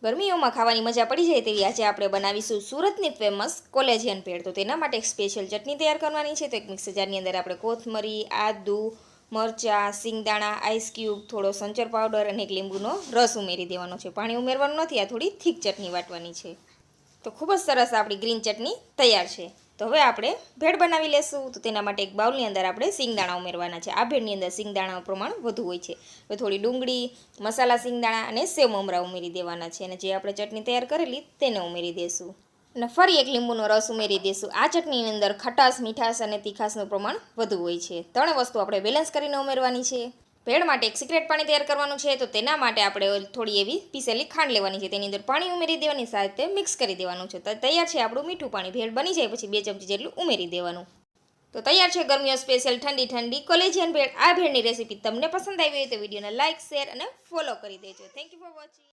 ગરમીઓમાં ખાવાની મજા પડી જાય તેવી આજે આપણે બનાવીશું સુરતની ફેમસ કોલેજિયન ભેળ. તો તેના માટે એક સ્પેશિયલ ચટણી તૈયાર કરવાની છે. તો એક મિક્સર જારની અંદર આપણે કોથમરી, આદુ, મરચાં, સિંગદાણા, આઈસ ક્યુબ, થોડો સંચર પાવડર અને એક લીંબુનો રસ ઉમેરી દેવાનો છે. પાણી ઉમેરવાનું નથી, આ થોડી થીક ચટણી વાટવાની છે. તો ખૂબ જ સરસ આપણી ગ્રીન ચટણી તૈયાર છે. તો હવે આપણે ભેળ બનાવી લેશું. તો તેના માટે એક બાઉલની અંદર આપણે સિંગદાણા ઉમેરવાના છે. આ ભેળની અંદર સિંગદાણાનું પ્રમાણ વધુ હોય છે. તો થોડી ડુંગળી, મસાલા સિંગદાણા અને સેવ મમરા ઉમેરી દેવાના છે. અને જે આપણે ચટણી તૈયાર કરેલી તેને ઉમેરી દઈશું. અને ફરી એક લીંબુનો રસ ઉમેરી દઈશું. આ ચટણીની અંદર ખટાશ, મીઠાશ અને તીખાશનું પ્રમાણ વધુ હોય છે. ત્રણ વસ્તુ આપણે બેલેન્સ કરીને ઉમેરવાની છે. ભેળ માટે એક સિક્રેટ પાણી તૈયાર કરવાનું છે. તો તેના માટે આપણે થોડી એવી પીસેલી ખાંડ લેવાની છે. તેની અંદર પાણી ઉમેરી દેવાની, સાથે મિક્સ કરી દેવાનું છે. તો તૈયાર છે આપણું મીઠું પાણી. ભેળ બની જાય પછી 2 ચમચી જેટલું ઉમેરી દેવાનું. તો તૈયાર છે ગરમીઓ સ્પેશિયલ ઠંડી ઠંડી કોલેજિયન ભેળ. આ ભેળની રેસીપી તમને પસંદ આવી હોય તો વિડીયોને લાઇક, શેર અને ફોલો કરી દેજો. Thank you for watching.